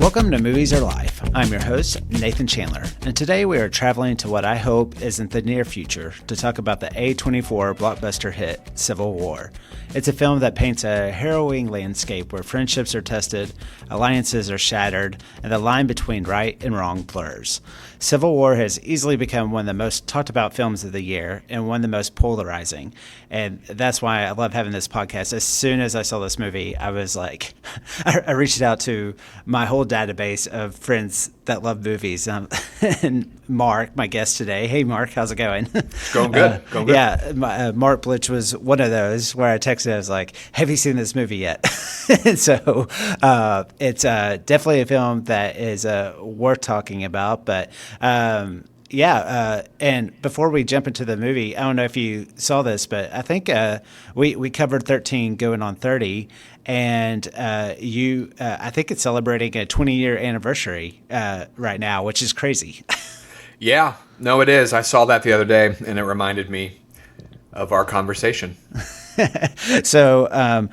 Welcome to Movies Are Life. I'm your host, Nathan Chandler, and today we are traveling to what I hope isn't the near future to talk about the A24 blockbuster hit, Civil War. It's a film that paints a harrowing landscape where friendships are tested, alliances are shattered, and the line between right and wrong blurs. Civil War has easily become one of the most talked about films of the year and one of the most polarizing. And that's why I love having this podcast. As soon as I saw this movie, I was like, I reached out to my whole database of friends that love movies. And Mark, my guest today. Hey, Mark, how's it going? Going good. Going good. Yeah, Mark Blitch was one of those where I texted, I was like, have you seen this movie yet? And so it's definitely a film that is worth talking about. But and before we jump into the movie, I don't know if you saw this, but I think we covered 13 going on 30, and I think it's celebrating a 20-year anniversary right now, which is crazy. Yeah, no, it is. I saw that the other day, and it reminded me of our conversation. So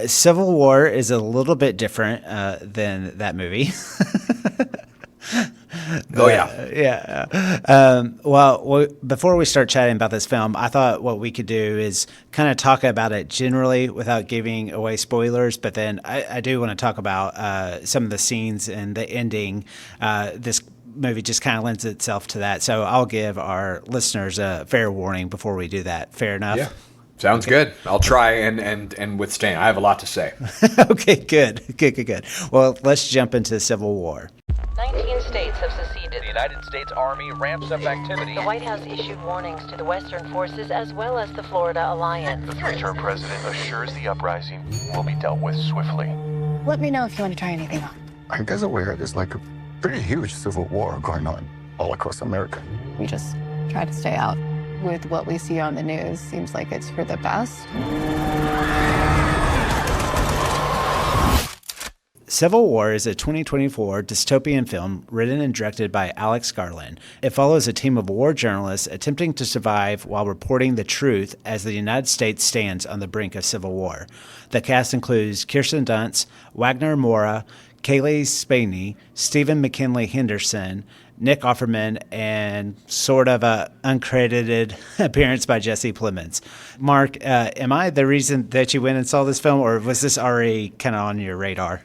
Civil War is a little bit different than that movie. Oh, yeah. Well, before we start chatting about this film, I thought what we could do is kind of talk about it generally without giving away spoilers. But then I do want to talk about some of the scenes and the ending. This movie just kind of lends itself to that. So I'll give our listeners a fair warning before we do that. Fair enough? Yeah. Sounds good. I'll try and withstand. I have a lot to say. Okay, good. Well, let's jump into Civil War. 19 states have seceded. The United States Army ramps up activity. The White House issued warnings to the Western forces as well as the Florida Alliance. The three-term president assures the uprising will be dealt with swiftly. Let me know if you want to try anything on. Are you guys aware there's like a pretty huge civil war going on all across America? We just try to stay out. With what we see on the news, seems like it's for the best. Civil War is a 2024 dystopian film written and directed by Alex Garland. It follows a team of war journalists attempting to survive while reporting the truth as the United States stands on the brink of civil war. The cast includes Kirsten Dunst, Wagner Moura, Kaylee Spaney, Stephen McKinley Henderson, Nick Offerman, and sort of a uncredited appearance by Jesse Plemons. Mark, am I the reason that you went and saw this film, or was this already kind of on your radar?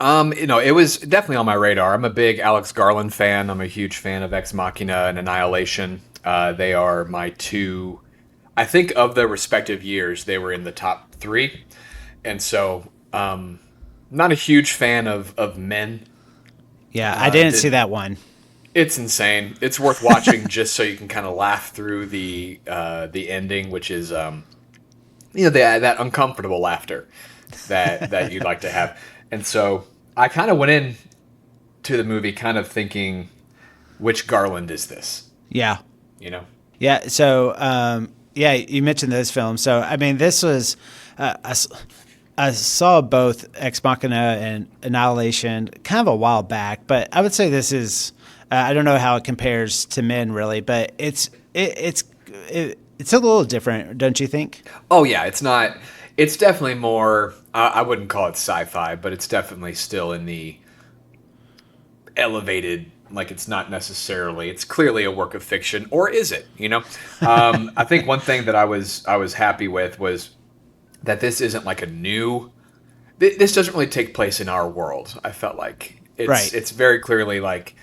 It was definitely on my radar. I'm a big Alex Garland fan. I'm a huge fan of Ex Machina and Annihilation. They are my two, I think of their respective years, they were in the top three. And so, not a huge fan of Men. Yeah, I didn't see that one. It's insane. It's worth watching just so you can kind of laugh through the ending, which is that uncomfortable laughter that you'd like to have. And so I kind of went in to the movie kind of thinking, which Garland is this? Yeah. You know? Yeah. So you mentioned those films. So I mean, this was I saw both Ex Machina and Annihilation kind of a while back, but I would say this is I don't know how it compares to Men really, but it's a little different, don't you think? Oh yeah, it's not. It's definitely more. I wouldn't call it sci-fi, but it's definitely still in the elevated. Like it's not necessarily. It's clearly a work of fiction, or is it? You know, I think one thing that I was happy with was that this isn't like a new. This doesn't really take place in our world. I felt like it's very clearly like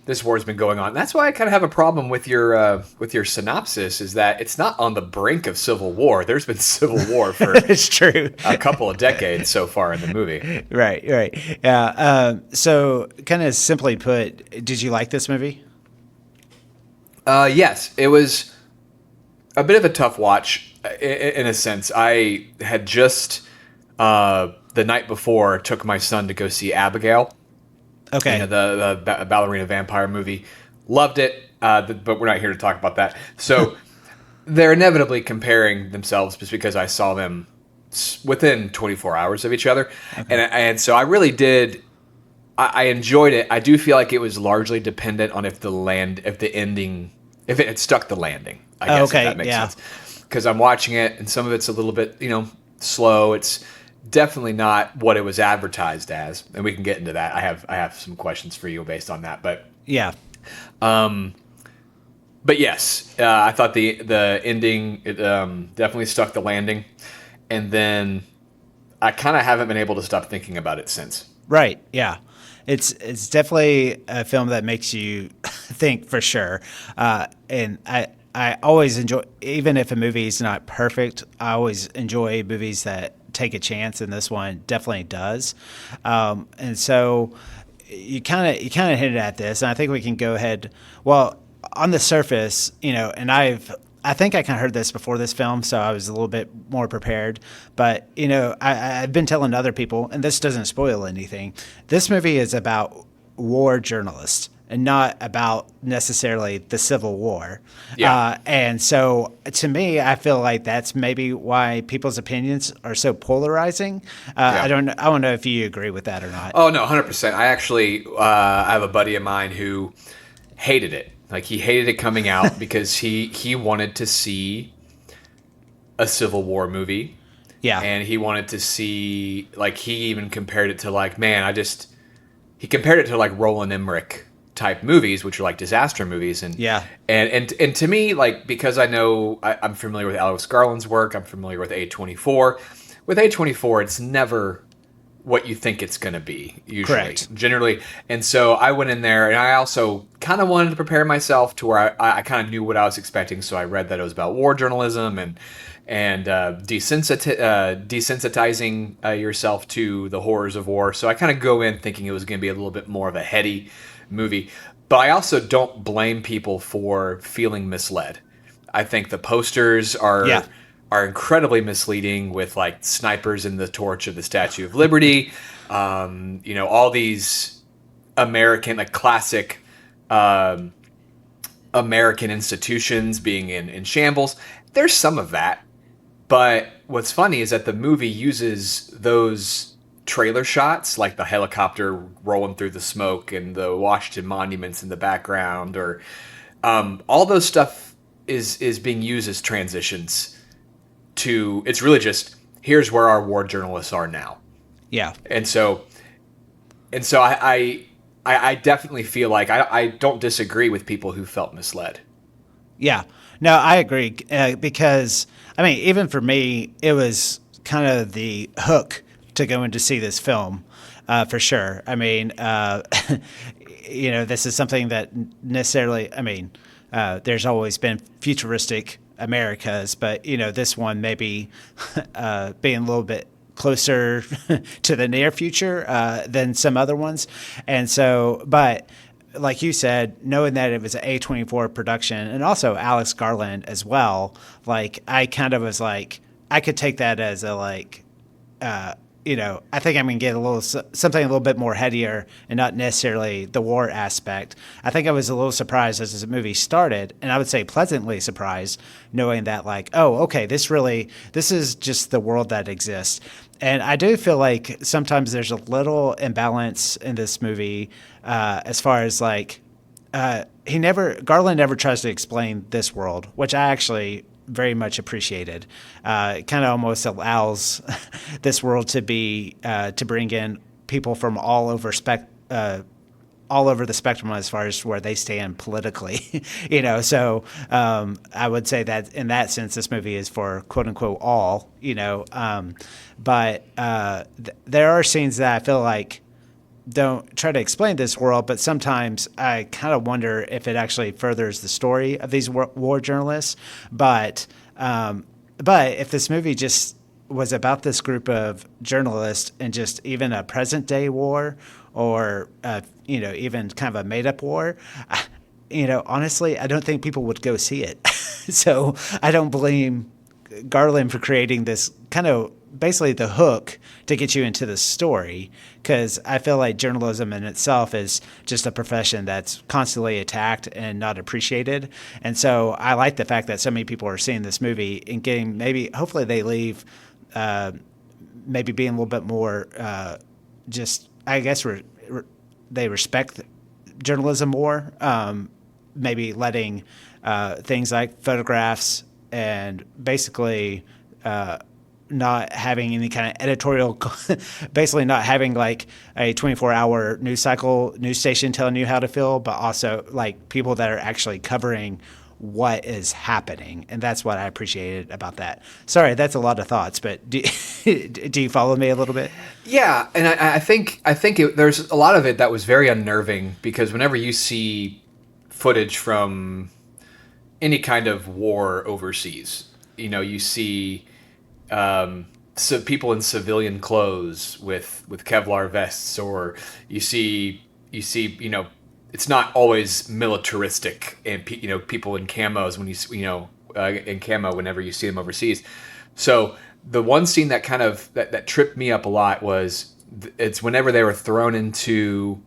this war's been going on. That's why I kind of have a problem with your synopsis. Is that it's not on the brink of civil war. There's been civil war for it's true a couple of decades so far in the movie. Right. Yeah. So, kind of simply put, did you like this movie? Yes, it was a bit of a tough watch. In a sense, I had just the night before took my son to go see Abigail. Okay, the ballerina vampire movie. Loved it, but we're not here to talk about that. So they're inevitably comparing themselves just because I saw them within 24 hours of each other, okay. and so I really did. I enjoyed it. I do feel like it was largely dependent on if it had stuck the landing. I guess if that makes sense. Because I'm watching it, and some of it's a little bit, slow. It's definitely not what it was advertised as, and we can get into that. I have some questions for you based on that, but Yeah. but yes, I thought the ending definitely stuck the landing, and then I kind of haven't been able to stop thinking about it since. Right. Yeah. It's definitely a film that makes you think for sure. And I always enjoy, even if a movie is not perfect, I always enjoy movies that take a chance, and this one definitely does. And so you kind of hinted at this, and I think we can go ahead. Well, on the surface, and I think I kind of heard this before this film, so I was a little bit more prepared. But, I've been telling other people, and this doesn't spoil anything, this movie is about war journalists and not about necessarily the Civil War. Yeah. And so to me, I feel like that's maybe why people's opinions are so polarizing. Yeah. I don't know if you agree with that or not. Oh, no, 100%. I actually I have a buddy of mine who hated it. Like, he hated it coming out because he wanted to see a Civil War movie. Yeah. And he wanted to see, like, he even compared it to, like, he compared it to, like, Roland Emmerich type movies, which are like disaster movies. And yeah. And to me, like, because I know I'm familiar with Alex Garland's work, I'm familiar with A24. With A24, it's never what you think it's going to be, usually. Correct. Generally. And so I went in there, and I also kind of wanted to prepare myself to where I kind of knew what I was expecting. So I read that it was about war journalism and desensitizing yourself to the horrors of war. So I kind of go in thinking it was going to be a little bit more of a heady movie. But I also don't blame people for feeling misled. I think the posters are incredibly misleading, with like snipers in the torch of the Statue of Liberty. All these American, like classic American institutions being in shambles. There's some of that. But what's funny is that the movie uses those trailer shots, like the helicopter rolling through the smoke and the Washington monuments in the background, or all those stuff is being used as transitions to, it's really just, here's where our war journalists are now. Yeah. And so I definitely feel like I don't disagree with people who felt misled. Yeah. No, I agree. Because, I mean, even for me, it was kind of the hook to go in to see this film, for sure. I mean, this is something that necessarily, there's always been futuristic Americas, but, this one maybe being a little bit closer to the near future than some other ones. And so, but like you said, knowing that it was an A24 production and also Alex Garland as well, like I kind of was like, I could take that as a like, I think I'm going to get something a little bit more headier and not necessarily the war aspect. I think I was a little surprised as the movie started, and I would say pleasantly surprised, knowing that like, oh, okay, this is just the world that exists. And I do feel like sometimes there's a little imbalance in this movie as far as like Garland never tries to explain this world, which I actually very much appreciated. It kind of almost allows this world to be to bring in people from all over the spectrum as far as where they stand politically, So I would say that in that sense, this movie is for quote unquote all, but there are scenes that I feel like don't try to explain this world, but sometimes I kind of wonder if it actually furthers the story of these war journalists. But if this movie just was about this group of journalists and just even a present day war, or even kind of a made up war, honestly, I don't think people would go see it. So I don't blame Garland for creating this kind of basically the hook to get you into the story, because I feel like journalism in itself is just a profession that's constantly attacked and not appreciated. And so I like the fact that so many people are seeing this movie and getting, maybe hopefully they leave maybe being a little bit more just, I guess they respect journalism more, maybe letting things like photographs and basically not having any kind of editorial, basically not having like a 24-hour news station telling you how to feel, but also like people that are actually covering what is happening. And that's what I appreciated about that. Sorry, that's a lot of thoughts, but do you follow me a little bit? Yeah, and I think there's a lot of it that was very unnerving, because whenever you see footage from any kind of war overseas, you see so people in civilian clothes with Kevlar vests, or you see it's not always militaristic, and people in camos when in camo whenever you see them overseas. So the one scene that kind of that tripped me up a lot was it's whenever they were thrown into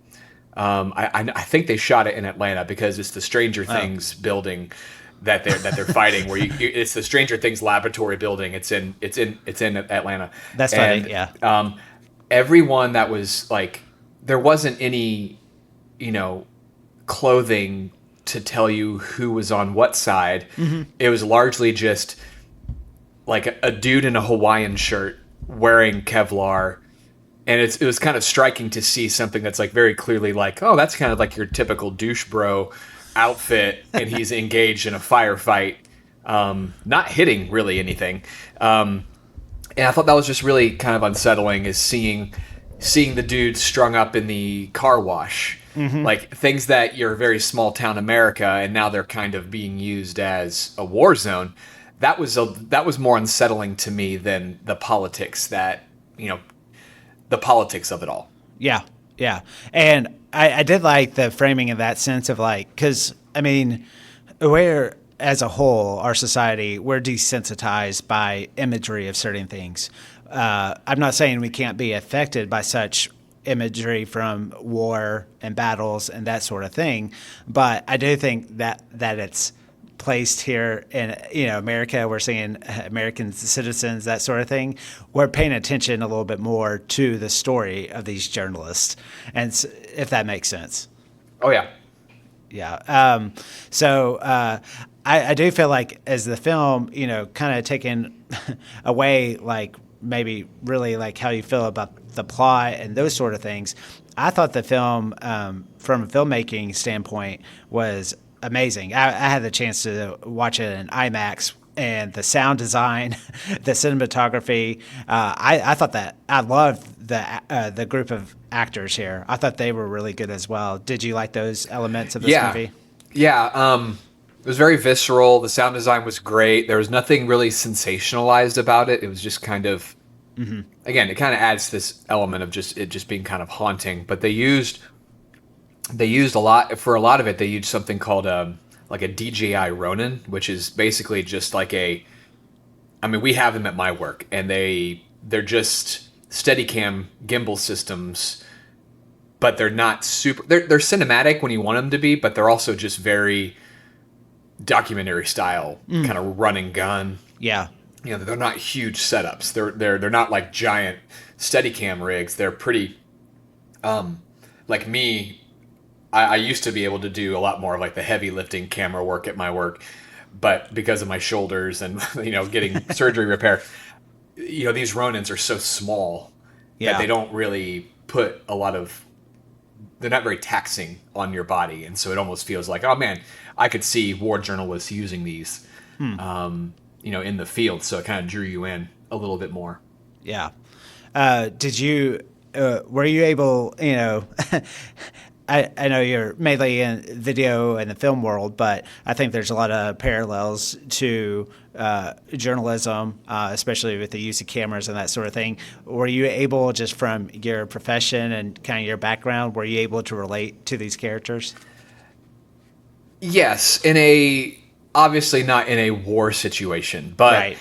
I think they shot it in Atlanta, because it's the Stranger Things building that they're fighting, where it's the Stranger Things laboratory building. It's in Atlanta. That's funny. Yeah. Everyone that was like, there wasn't any, clothing to tell you who was on what side. Mm-hmm. It was largely just like a dude in a Hawaiian shirt wearing Kevlar. And it was kind of striking to see something that's like very clearly like, oh, that's kind of like your typical douche bro outfit, and he's engaged in a firefight, not hitting really anything. And I thought that was just really kind of unsettling, is seeing the dude strung up in the car wash, like things that you're very small town America, and now they're kind of being used as a war zone. That was more unsettling to me than the politics the politics of it all. Yeah. Yeah. And I did like the framing of that sense of like, because, I mean, we're, as a whole, our society, we're desensitized by imagery of certain things. I'm not saying we can't be affected by such imagery from war and battles and that sort of thing, but I do think that it's placed here in America. We're seeing American citizens, that sort of thing. We're paying attention a little bit more to the story of these journalists, and if that makes sense. Oh yeah. Yeah. So I do feel like as the film, kind of taken away, like maybe really like how you feel about the plot and those sort of things, I thought the film, from a filmmaking standpoint, was amazing. I had the chance to watch it in IMAX, and the sound design, the cinematography. I thought that I loved the group of actors here. I thought they were really good as well. Did you like those elements of this movie? Yeah. It was very visceral. The sound design was great. There was nothing really sensationalized about it. It was just kind of, again, it kind of adds this element of just being kind of haunting. But they used a lot of it. They used something called like a DJI Ronin, which is basically just like we have them at my work, and they're just Steadicam gimbal systems, but they're not super. They're cinematic when you want them to be, but they're also just very documentary style, kind of run and gun. Yeah, they're not huge setups. They're not like giant Steadicam rigs. They're pretty. Like me, I used to be able to do a lot more of like the heavy lifting camera work at my work, but because of my shoulders and getting surgery repair, these Ronins are so small that they don't really put a lot of. They're not very taxing on your body, and so it almost feels like, oh man, I could see war journalists using these, in the field. So it kind of drew you in a little bit more. Yeah. Did you? Were you able? I know you're mainly in video and the film world, but I think there's a lot of parallels to journalism, especially with the use of cameras and that sort of thing. Were you able, just from your profession and kind of your background, were you able to relate to these characters? Yes, obviously not in a war situation, but right.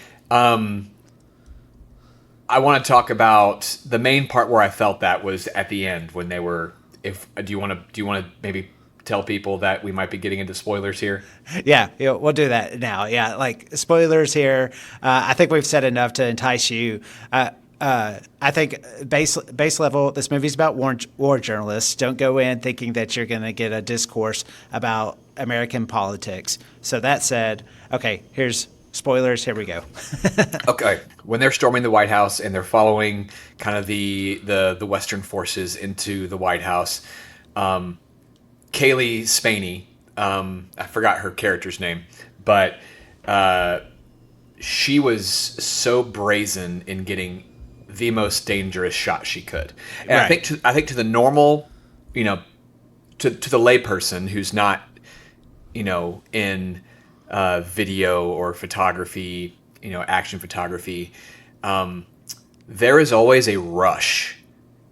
I want to talk about the main part where I felt that was at the end when they were. Do you want to maybe tell people that we might be getting into spoilers here? Yeah, we'll do that now. Yeah, like spoilers here. I think we've said enough to entice you. I think base level, this movie's about war journalists. Don't go in thinking that you're going to get a discourse about American politics. So that said, okay, here's Spoilers, here we go. Okay, when they're storming the White House and they're following kind of the Western forces into the White House, Kaylee Spaney, I forgot her character's name, but she was so brazen in getting the most dangerous shot she could. And Right. I think to the normal, to the layperson who's not, in video or photography, action photography, there is always a rush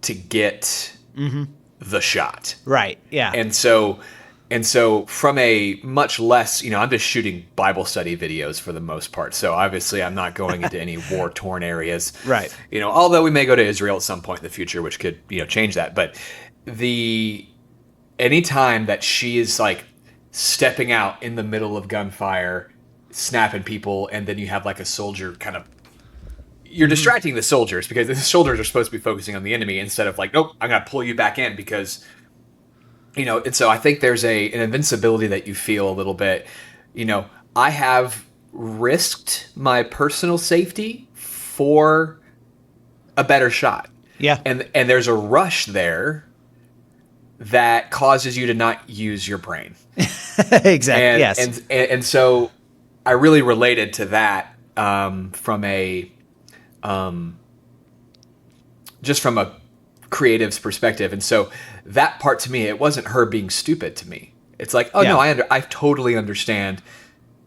to get the shot. Right. Yeah. And so from a much less, I'm just shooting Bible study videos for the most part. So obviously I'm not going into any war torn areas. Right. Although we may go to Israel at some point in the future, which could, change that. But any time that she is like stepping out in the middle of gunfire, snapping people, and then you have like a soldier kind of, you're distracting the soldiers because the soldiers are supposed to be focusing on the enemy instead of like, nope, I'm going to pull you back in because, and so I think there's an invincibility that you feel a little bit, I have risked my personal safety for a better shot. Yeah. And there's a rush there that causes you to not use your brain. Exactly. Yes. And so I really related to that from a just from a creative's perspective. And so that part to me, it wasn't her being stupid to me. It's like, oh no, I totally understand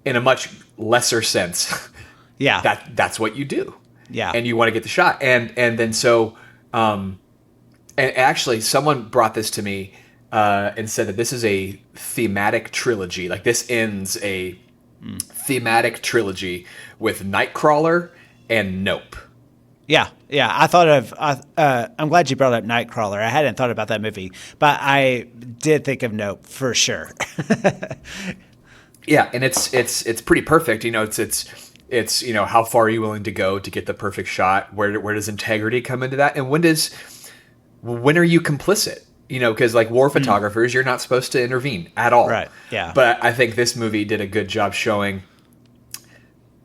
in a much lesser sense. Yeah. That's what you do. Yeah. And you want to get the shot. And then so and actually someone brought this to me and said that this is a thematic trilogy. Like this ends a thematic trilogy with Nightcrawler and Nope. Yeah, I thought of. I'm glad you brought up Nightcrawler. I hadn't thought about that movie, but I did think of Nope for sure. Yeah, and it's pretty perfect. It's how far are you willing to go to get the perfect shot? Where does integrity come into that? And when are you complicit? Because like war photographers, you're not supposed to intervene at all. Right. Yeah. But I think this movie did a good job showing.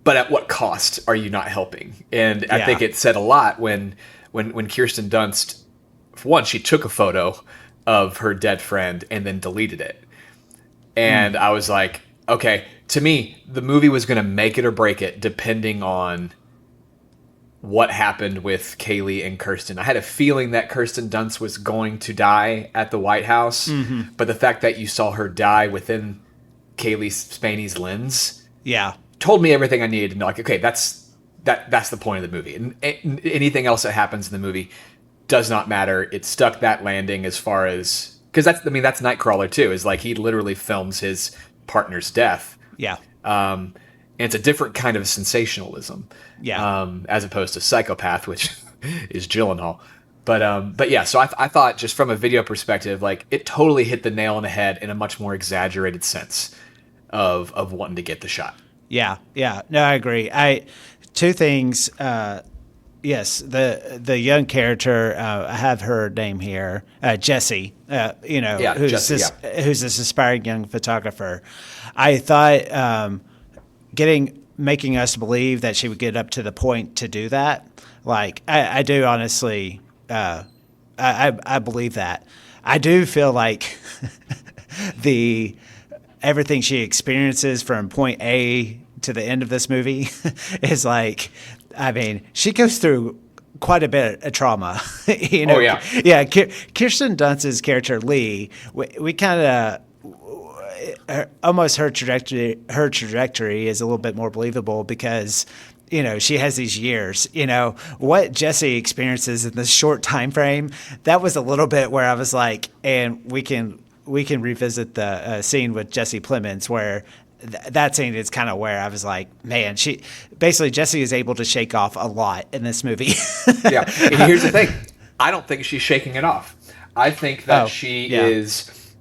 But at what cost are you not helping? And I think it said a lot when Kirsten Dunst, for one, she took a photo of her dead friend and then deleted it. And I was like, okay, to me, the movie was going to make it or break it depending on what happened with Kaylee and Kirsten. I had a feeling that Kirsten Dunst was going to die at the White House, but the fact that you saw her die within Kaylee Spaney's lens, told me everything I needed to know. Like, okay, that's the point of the movie. And anything else that happens in the movie does not matter. It stuck that landing as far as because that's Nightcrawler too. Is like he literally films his partner's death. Yeah. And it's a different kind of sensationalism. Yeah. As opposed to Psychopath, which is Gyllenhaal. But yeah. So I thought just from a video perspective, like it totally hit the nail on the head in a much more exaggerated sense of wanting to get the shot. Yeah. No, I agree. Two things. Yes, the young character. I have her name here, Jessie. Who's Jessie, who's this aspiring young photographer. I thought making us believe that she would get up to the point to do that. Like I do honestly. I believe that. I do feel like everything she experiences from point A to the end of this movie is like, I mean, she goes through quite a bit of trauma. Oh, yeah. Yeah. Kirsten Dunst's character, Lee, we kind of, almost her trajectory is a little bit more believable because, she has these years, what Jessie experiences in this short time frame. That was a little bit where I was like, and we can revisit the scene with Jesse Plemons where that scene is kind of where I was like, man, Jessie is able to shake off a lot in this movie. Yeah. And here's the thing. I don't think she's shaking it off. I think that she is,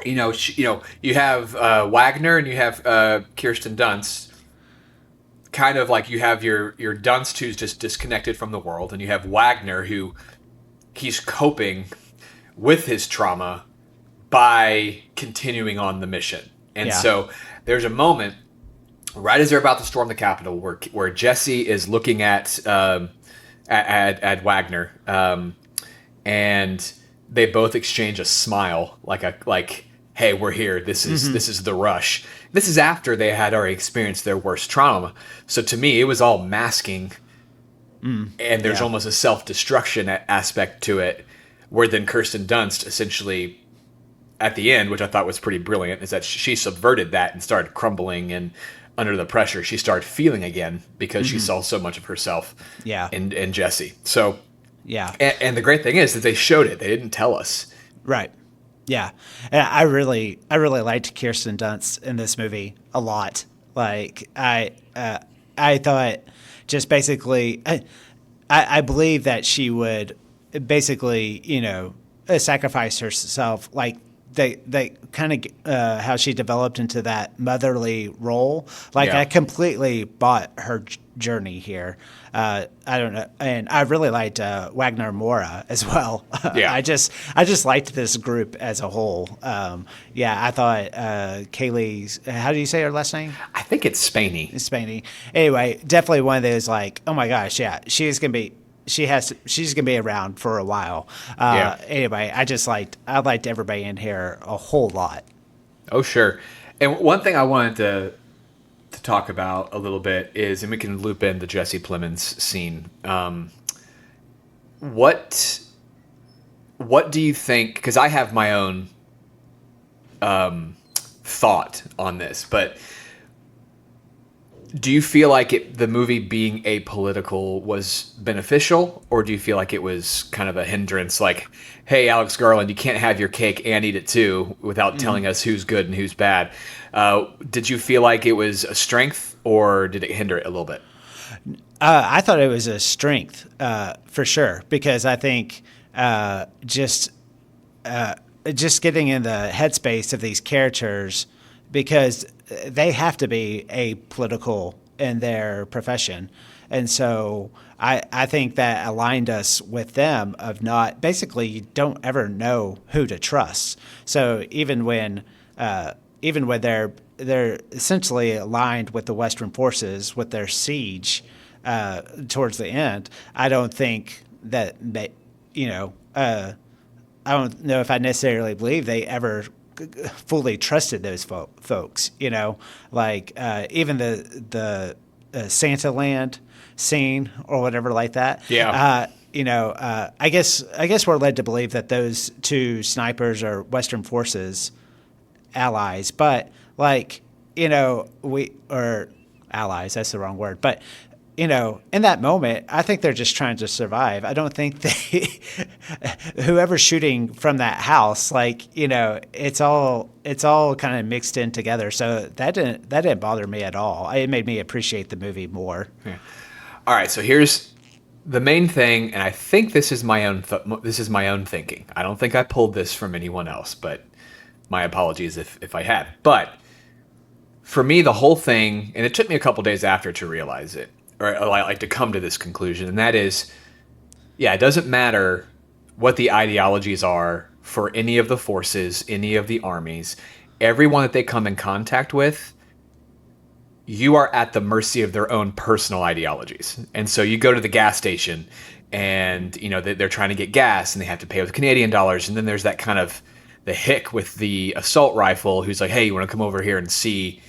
you have Wagner and you have Kirsten Dunst. Kind of like you have your Dunst who's just disconnected from the world, and you have Wagner who he's coping with his trauma by continuing on the mission. And so there's a moment right as they're about to storm the Capitol, where Jesse is looking at Wagner, and they both exchange a smile, like, "Hey, we're here. This is the rush." This is after they had already experienced their worst trauma. So to me, it was all masking, and there's almost a self-destruction aspect to it, where then Kirsten Dunst essentially, at the end, which I thought was pretty brilliant, is that she subverted that and started crumbling, and under the pressure, she started feeling again because she saw so much of herself in Jesse. So, and the great thing is that they showed it. They didn't tell us. Right. Yeah. And I really liked Kirsten Dunst in this movie a lot. Like, I thought just basically, I believe that she would basically, sacrifice herself, like they kind of how she developed into that motherly role. Like, I completely bought her journey here. I don't know, and I really liked Wagner Moura as well. Yeah. I just liked this group as a whole. I thought Kaylee's, how do you say her last name? I think it's Spaney. It's Spaney. Anyway, definitely one of those, like, oh my gosh, yeah, she's gonna be around for a while. Anyway, I liked everybody in here a whole lot. Oh, sure. And one thing I wanted to talk about a little bit is, and we can loop in the Jesse Plemons scene. What do you think? Because I have my own thought on this, but do you feel like the movie being apolitical was beneficial, or do you feel like it was kind of a hindrance? Like, hey, Alex Garland, you can't have your cake and eat it too without telling us who's good and who's bad. Did you feel like it was a strength, or did it hinder it a little bit? I thought it was a strength for sure, because I think just getting in the headspace of these characters, because they have to be apolitical in their profession. And so I think that aligned us with them of not, basically, you don't ever know who to trust. So even when they're essentially aligned with the Western forces with their siege towards the end, I don't think that I don't know if I necessarily believe they ever fully trusted those folks, like even the Santa Land scene or whatever like that. Yeah. I guess we're led to believe that those two snipers are Western forces allies, but we are allies. That's the wrong word, but in that moment, I think they're just trying to survive. I don't think whoever's shooting from that house, it's all kind of mixed in together. So that didn't bother me at all. It made me appreciate the movie more. Yeah. All right. So here's the main thing, and I think this is my own thinking. I don't think I pulled this from anyone else, but my apologies if I had. But for me, the whole thing, and it took me a couple days after to realize it, or like to come to this conclusion, and that is, it doesn't matter what the ideologies are for any of the forces, any of the armies, everyone that they come in contact with, you are at the mercy of their own personal ideologies. And so you go to the gas station and, they're trying to get gas and they have to pay with Canadian dollars. And then there's that kind of the hick with the assault rifle who's like, hey, you want to come over here and see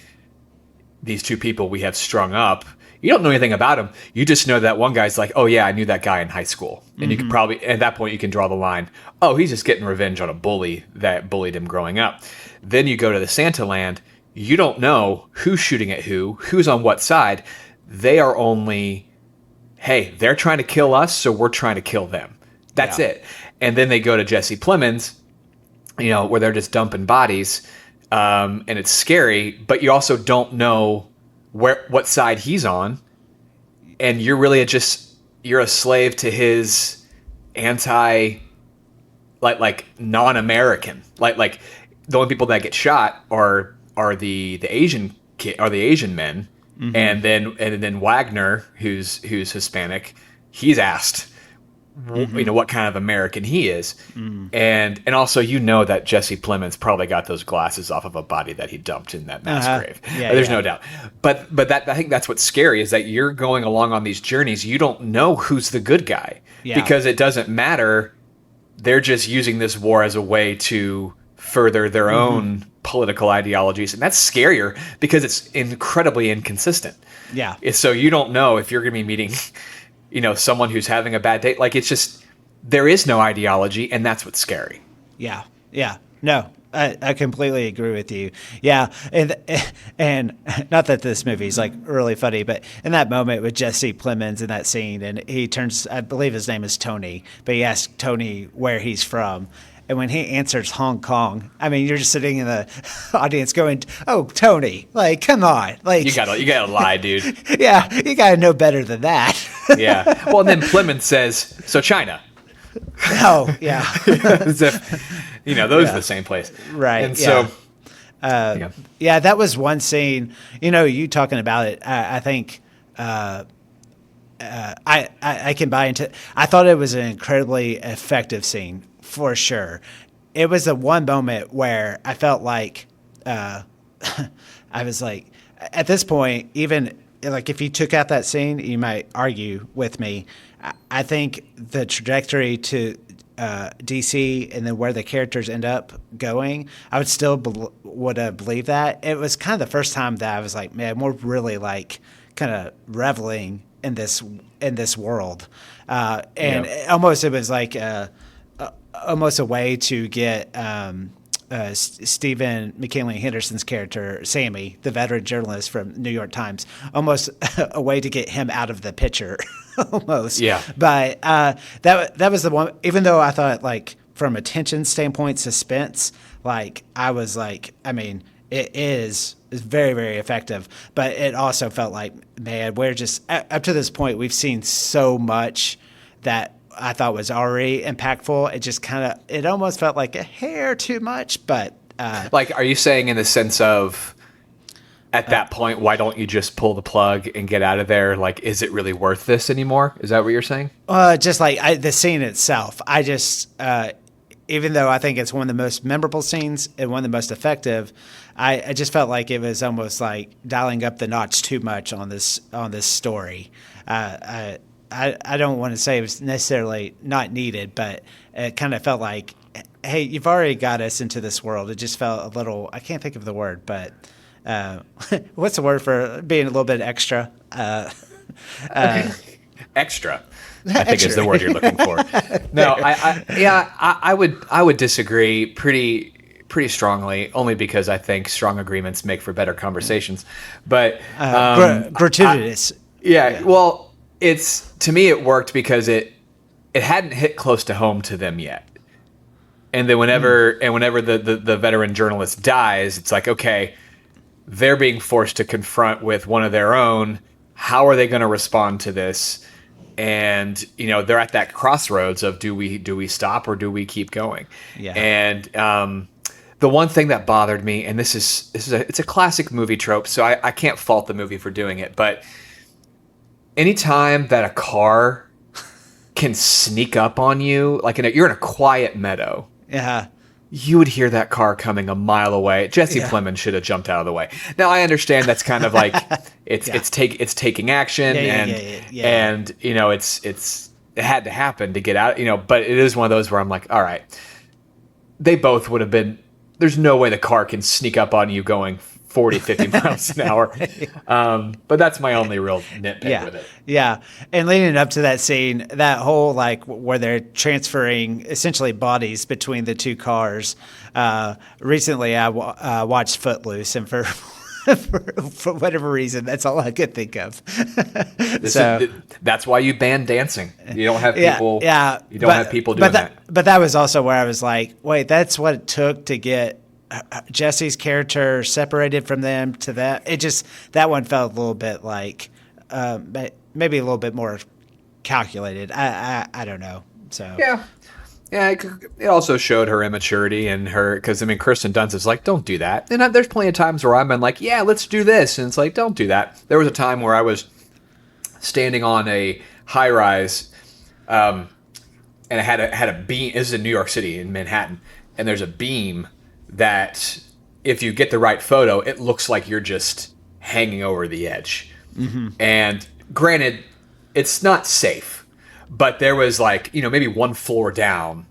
these two people we have strung up? You don't know anything about them. You just know that one guy's like, oh, yeah, I knew that guy in high school. And you could probably, at that point, you can draw the line, oh, he's just getting revenge on a bully that bullied him growing up. Then you go to the Santa Land. You don't know who's shooting at who's on what side. They are only, hey, they're trying to kill us, so we're trying to kill them. That's it. And then they go to Jesse Plemons, where they're just dumping bodies, and it's scary, but you also don't know what side he's on, and you're really you're a slave to his non-American. Like the only people that get shot are the Asian men, and then Wagner, who's Hispanic, he's asked, what kind of American he is. And also, that Jesse Plemons probably got those glasses off of a body that he dumped in that mass grave. There's no doubt. But that, I think that's what's scary, is that you're going along on these journeys. You don't know who's the good guy because it doesn't matter. They're just using this war as a way to further their own political ideologies. And that's scarier because it's incredibly inconsistent. Yeah. So you don't know if you're going to be meeting, someone who's having a bad day. Like, it's just, there is no ideology, and that's what's scary. Yeah. Yeah. No, I completely agree with you. Yeah. And not that this movie is like really funny, but in that moment with Jesse Plemons in that scene, and he turns, I believe his name is Tony, but he asks Tony where he's from. And when he answers Hong Kong, I mean, you're just sitting in the audience going, "Oh, Tony, like, come on, like, you gotta lie, dude." Yeah, you gotta know better than that. Yeah. Well, and then Plemons says, "So China." Oh, yeah. As if, those are the same place, right? And so, that was one scene. You talking about it. I think. I can buy into. I thought it was an incredibly effective scene. For sure. It was the one moment where I felt like I was like, at this point, even like if you took out that scene, you might argue with me. I think the trajectory to DC and then where the characters end up going, I would still would have believed that. It was kind of the first time that I was like, man, we're really like kind of reveling in this world. And almost it was like almost a way to get Stephen McKinley Henderson's character, Sammy, the veteran journalist from New York Times, almost a way to get him out of the picture, almost. Yeah. But that was the one, even though I thought, like, from a tension standpoint, suspense, like, I was like, I mean, it is very, very effective. But it also felt like, man, we're just, up to this point, we've seen so much that I thought was already impactful. It just it almost felt like a hair too much, but like, are you saying in the sense of at that point, why don't you just pull the plug and get out of there? Like, is it really worth this anymore? Is that what you're saying? Just like the scene itself, I just, even though I think it's one of the most memorable scenes and one of the most effective, I just felt like it was almost like dialing up the notch too much on this story. I don't want to say it was necessarily not needed, but it kind of felt like, hey, you've already got us into this world. It just felt a little, I can't think of the word, but what's the word for being a little bit extra? Extra, I think is the word you're looking for. No, I would disagree pretty strongly, only because I think strong agreements make for better conversations. But gratuitous. Well, to me it worked because it hadn't hit close to home to them yet. And then whenever the veteran journalist dies, it's like, okay, they're being forced to confront with one of their own. How are they going to respond to this? And they're at that crossroads of do we stop or do we keep going? Yeah. And the one thing that bothered me, and it's a classic movie trope, so I can't fault the movie for doing it, but anytime that a car can sneak up on you, like you're in a quiet meadow, you would hear that car coming a mile away. Jesse Plemons should have jumped out of the way. Now I understand that's kind of like it's taking action and it had to happen to get out. But it is one of those where I'm like, all right, they both would have been. There's no way the car can sneak up on you going 40, 50 miles an hour. But that's my only real nitpick with it. Yeah. And leading up to that scene, that whole, like, where they're transferring essentially bodies between the two cars. Recently, I watched Footloose, and for whatever reason, that's all I could think of. That's why you ban dancing. You don't have people. You don't have people doing that. But that was also where I was like, wait, that's what it took to get Jesse's character separated from them to that. That one felt a little bit like maybe a little bit more calculated. I don't know. So yeah, it also showed her immaturity and because Kirsten Dunst is like, don't do that. And there's plenty of times where I've been like, yeah, let's do this, and it's like, don't do that. There was a time where I was standing on a high rise. and it had a beam. This is in New York City, in Manhattan, and there's a beam that if you get the right photo, it looks like you're just hanging over the edge. And granted, it's not safe, but there was like, maybe one floor down.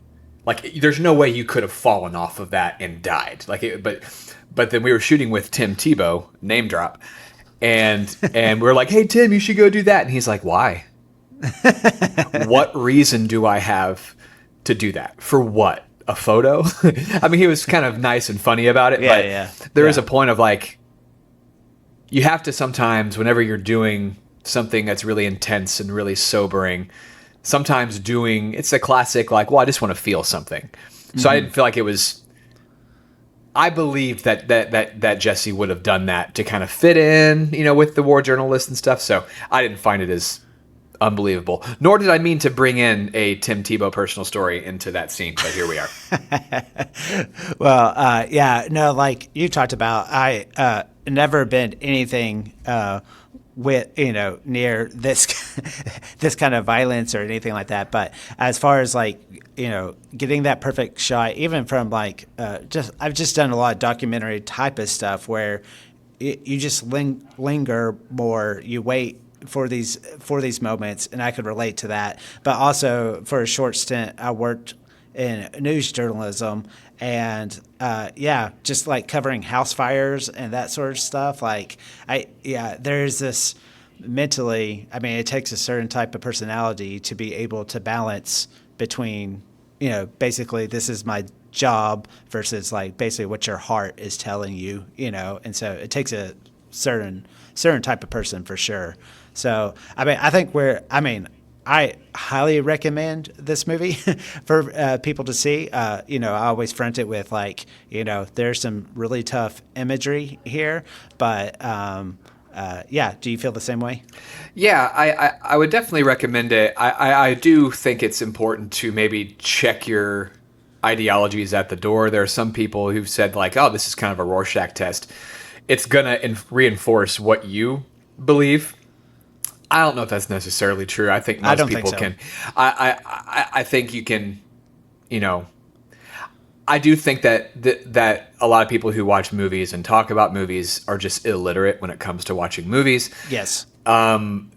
Like, there's no way you could have fallen off of that and died. But then we were shooting with Tim Tebow, name drop, and we were like, "Hey Tim, you should go do that." And he's like, "Why? What reason do I have to do that? For what? A photo?" I mean, he was kind of nice and funny about it, but there is a point of like, you have to sometimes, whenever you're doing something that's really intense and really sobering, sometimes it's a classic, like, well, I just want to feel something. So I didn't feel like it was, I believed that Jesse would have done that to kind of fit in, with the war journalist and stuff. So I didn't find it as unbelievable, nor did I mean to bring in a Tim Tebow personal story into that scene, but here we are. Well, no, like you talked about, I never been anything with near this kind of violence or anything like that. But as far as like getting that perfect shot, even from like I've just done a lot of documentary type of stuff where you just linger more, you wait for these moments, and I could relate to that. But also for a short stint, I worked in news journalism, and just like covering house fires and that sort of stuff. Like there's this mentally, I mean, it takes a certain type of personality to be able to balance between, basically this is my job versus like basically what your heart is telling you, and so it takes a certain type of person for sure. So, I mean, I highly recommend this movie for people to see. I always front it with like, there's some really tough imagery here, but do you feel the same way? Yeah, I would definitely recommend it. I do think it's important to maybe check your ideologies at the door. There are some people who've said like, oh, this is kind of a Rorschach test. It's going to reinforce what you believe. I don't know if that's necessarily true. I think most people can. I think you can, I do think that a lot of people who watch movies and talk about movies are just illiterate when it comes to watching movies. Yes. And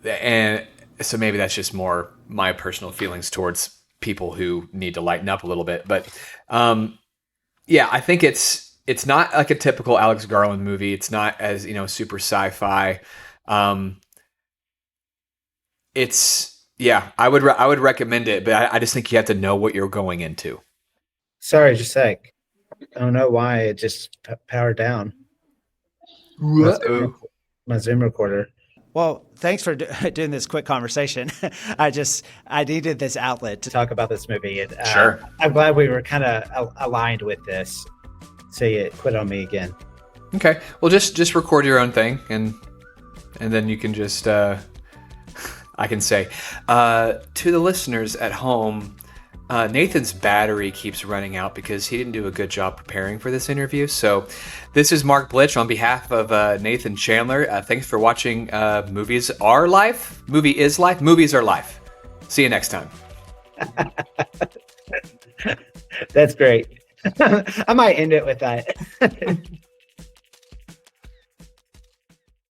so maybe that's just more my personal feelings towards people who need to lighten up a little bit. But I think it's not like a typical Alex Garland movie. It's not as, super sci-fi. I would recommend it, but I just think you have to know what you're going into. Sorry, just a sec. I don't know why it just powered down. My Zoom recorder. Well, thanks for doing this quick conversation. I needed this outlet to talk about this movie. And, sure. I'm glad we were kind of aligned with this. So you quit on me again. Okay. Well, just record your own thing, and then you can just I can say to the listeners at home, Nathan's battery keeps running out because he didn't do a good job preparing for this interview. So this is Mark Blitch on behalf of Nathan Chandler. Thanks for watching Movies Are Life. Movie is Life. Movies are life. See you next time. That's great. I might end it with that.